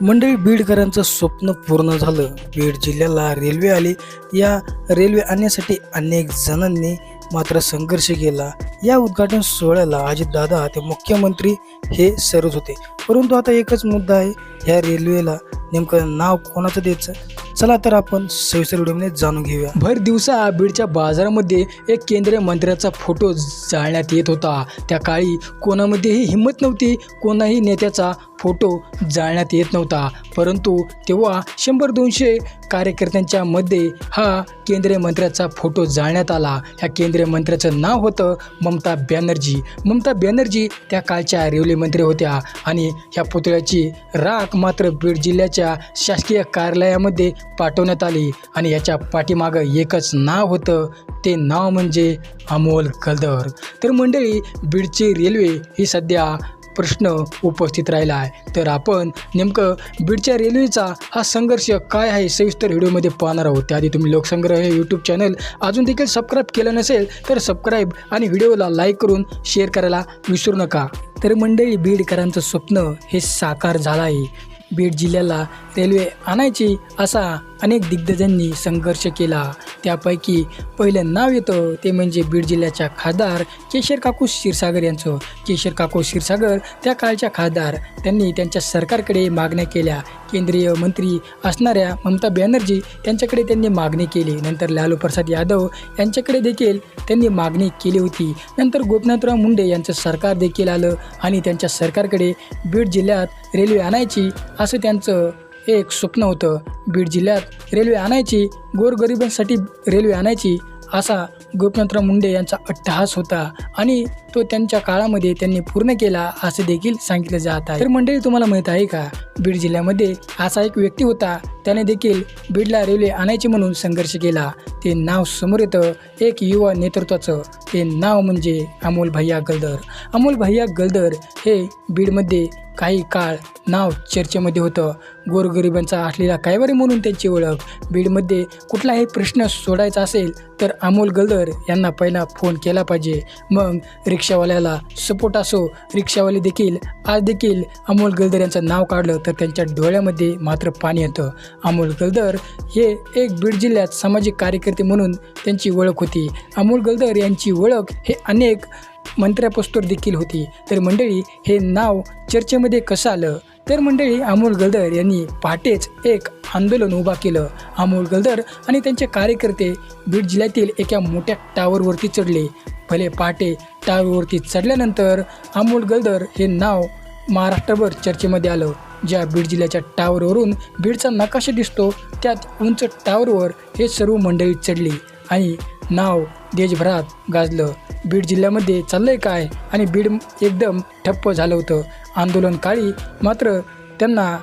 मंडळी, बीडकरांचं स्वप्न पूर्ण झालं. बीड जिल्ह्याला रेल्वे आली. या रेल्वे आणण्यासाठी अनेक जणांनी मात्र संघर्ष केला. या उद्घाटन सोहळ्याला अजितदादा ते मुख्यमंत्री हे सर्वच होते. परंतु आता एकच मुद्दा आहे, ह्या रेल्वेला नेमकं नाव कोणाचं द्यायचं? चला तर आपण सविस्तर व्हिडिओमध्ये जाणून घेऊया. भर दिवसा बीडच्या बाजारामध्ये एक केंद्रीय मंत्र्याचा फोटो जाळण्यात येत होता. त्या काळी कोणामध्येही हिंमत नव्हती, कोणाही नेत्याचा फोटो जाळण्यात येत नव्हता. परंतु तेव्हा 100-200 कार्यकर्त्यांच्या मध्ये हा केंद्रीय मंत्र्याचा फोटो जाळण्यात आला. ह्या केंद्रीय मंत्र्याचं नाव होतं ममता बॅनर्जी. ममता बॅनर्जी त्या काळच्या रेल्वे मंत्री होत्या आणि ह्या पुतळ्याची राख मात्र बीड जिल्ह्याच्या शासकीय कार्यालयामध्ये पाठवण्यात आली आणि याच्या पाठीमागं एकच नाव होतं, ते नाव म्हणजे अमोल गलदर. तर मंडळी, बीडची रेल्वे ही सध्या प्रश्न उपस्थित राहिला आहे. तर आपण नेमकं बीडच्या रेल्वेचा हा संघर्ष काय आहे सविस्तर व्हिडिओमध्ये पाहणार आहोत. त्याआधी तुम्ही लोकसंग्रह हे यूट्यूब चॅनल अजून देखील सबस्क्राईब केलं नसेल तर सबस्क्राईब आणि व्हिडिओला लाईक करून शेअर करायला विसरू नका. तर मंडळी, बीडकरांचं स्वप्न हे साकार झालं आहे. बीड जिल्ह्याला रेल्वे आणायची असा अनेक दिग्गजांनी संघर्ष केला. त्यापैकी पहिलं नाव येतं ते म्हणजे बीड जिल्ह्याच्या खासदार केशर काकू क्षीरसागर यांचं. केशर काकू क्षीरसागर त्या काळच्या खासदार, त्यांनी त्यांच्या सरकारकडे मागण्या केल्या. केंद्रीय मंत्री असणाऱ्या ममता बॅनर्जी यांच्याकडे त्यांनी मागणी केली. नंतर लालू प्रसाद यादव यांच्याकडे देखील त्यांनी मागणी केली होती. नंतर गोपीनाथराव मुंडे यांचं सरकार देखील आलं आणि त्यांच्या सरकारकडे बीड जिल्ह्यात रेल्वे आणायची असं त्यांचं एक स्वप्न होतं. बीड जिल्ह्यात रेल्वे आणायची, गोरगरिबांसाठी रेल्वे आणायची असा गोपीनाथराव मुंडे यांचा अट्टहास होता आणि तो त्यांच्या काळामध्ये त्यांनी पूर्ण केला असं देखील सांगितलं जात आहे. तर मंडळी, तुम्हाला माहीत आहे का, बीड जिल्ह्यामध्ये असा एक व्यक्ती होता, त्याने देखील बीडला रेल्वे आणायची म्हणून संघर्ष केला. ते नाव समोर येतं एक युवा नेतृत्वाचं. ते नाव म्हणजे अमोल भैया गलदर. अमोल भैया गलदर हे बीडमध्ये काही काळ नाव चर्चेमध्ये होतं. गोरगरिबांचा असलेला कायवारी म्हणून त्यांची ओळख. बीडमध्ये कुठलाही प्रश्न सोडायचा असेल तर अमोल गलदर यांना पहिला फोन केला पाहिजे. मग रिक्षावाल्याला सपोर्ट असो, रिक्षावाले देखील आज देखील अमोल गलदर यांचं नाव काढलं तर त्यांच्या डोळ्यामध्ये मात्र पाणी येतं. अमोल गलदर हे एक बीड जिल्ह्यात सामाजिक कार्यकर्ते म्हणून त्यांची ओळख होती. अमोल गलदर यांची ओळख हे अनेक मंत्र्यापस्तोर देखील होती. तर मंडळी, हे नाव चर्चेमध्ये कसं आलं? तर मंडळी, अमोल गलदर यांनी पहाटेच एक आंदोलन उभा केलं. अमोल गलदर आणि त्यांचे कार्यकर्ते बीड जिल्ह्यातील एका मोठ्या टावरवरती चढले. भले पहाटे टावरवरती चढल्यानंतर अमोल गलदर हे नाव महाराष्ट्रभर चर्चेमध्ये आलं. ज्या बीड जिल्ह्याच्या टावरवरून बीडचा नकाशा दिसतो त्यात उंच टावरवर हे सर्व मंडळी चढली आणि नाव देशभरात गाजलं. बीड जिल्ह्यामध्ये चाललंय काय आणि बीड एकदम ठप्प झालं होतं. आंदोलनकाळी मात्र त्यांना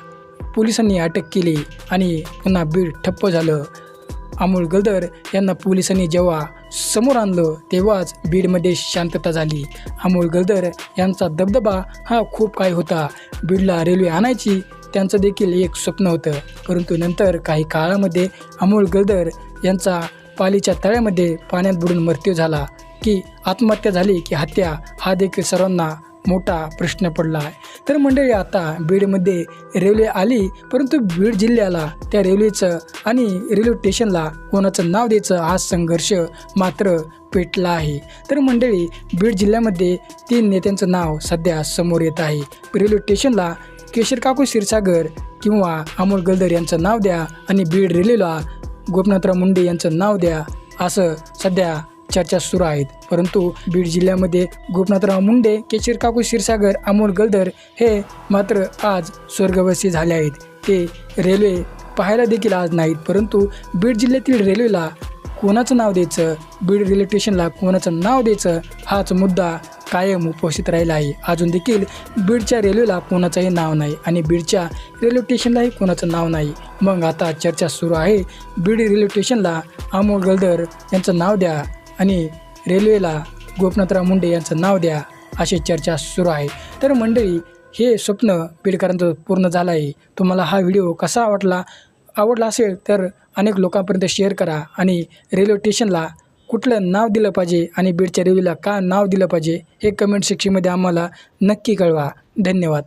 पोलिसांनी अटक केली आणि पुन्हा बीड ठप्प झालं. अमोल गलदर यांना पोलिसांनी जेव्हा समोर आणलं तेव्हाच बीडमध्ये शांतता झाली. अमोल गलदर यांचा दबदबा हा खूप काही होता. बीडला रेल्वे आणायची त्यांचं देखील एक स्वप्न होतं. परंतु नंतर काही काळामध्ये अमोल गलदर यांचा पालीच्या तळ्यामध्ये पाण्यात बुडून मृत्यू झाला. की आत्महत्या झाली की हत्या, हा देखील सर्वांना मोठा प्रश्न पडला आहे. तर मंडळी, आता बीडमध्ये रेल्वे आली, परंतु बीड जिल्ह्याला त्या रेल्वेचं आणि रेल्वे स्टेशनला कोणाचं नाव द्यायचं हा संघर्ष मात्र पेटला आहे. तर मंडळी, बीड जिल्ह्यामध्ये 3 नेत्यांचं नाव सध्या समोर येत आहे. रेल्वे स्टेशनला केशर काकू क्षीरसागर किंवा अमोल गलदर यांचं नाव द्या आणि बीड रेल्वेला गोपीनाथराव मुंडे यांचं नाव द्या, असं सध्या चर्चा सुरू आहेत. परंतु बीड जिल्ह्यामध्ये गोपीनाथराव मुंडे, केशर काकू क्षीरसागर, अमोल गलदर हे मात्र आज स्वर्गवासी झाले आहेत. ते रेल्वे पाहायला देखील आज नाहीत. परंतु बीड जिल्ह्यातील रेल्वेला कोणाचं नाव द्यायचं, बीड रेल्वे स्टेशनला कोणाचं नाव द्यायचं, हाच मुद्दा कायम उपस्थित राहिला आहे. अजून देखील बीडच्या रेल्वेला कोणाचंही नाव नाही आणि बीडच्या रेल्वे स्टेशनलाही कोणाचं नाव नाही. मग आता चर्चा सुरू आहे, बीड रेल्वे स्टेशनला अमोल गलदर यांचं नाव द्या आणि रेल्वेला गोपीनाथराव मुंडे यांचं नाव द्या, अशी चर्चा सुरू आहे. तर मंडळी, हे स्वप्न बीडकरांचं पूर्ण झालं आहे. तुम्हाला हा व्हिडिओ कसा आवडला असेल तर अनेक लोकांपर्यंत शेअर करा आणि रेल्वे स्टेशनला कुठलं नाव दिलं पाहिजे आणि बीडच्या रेल्वेला का नाव दिलं पाहिजे हे कमेंट सेक्शनमध्ये आम्हाला नक्की कळवा. धन्यवाद.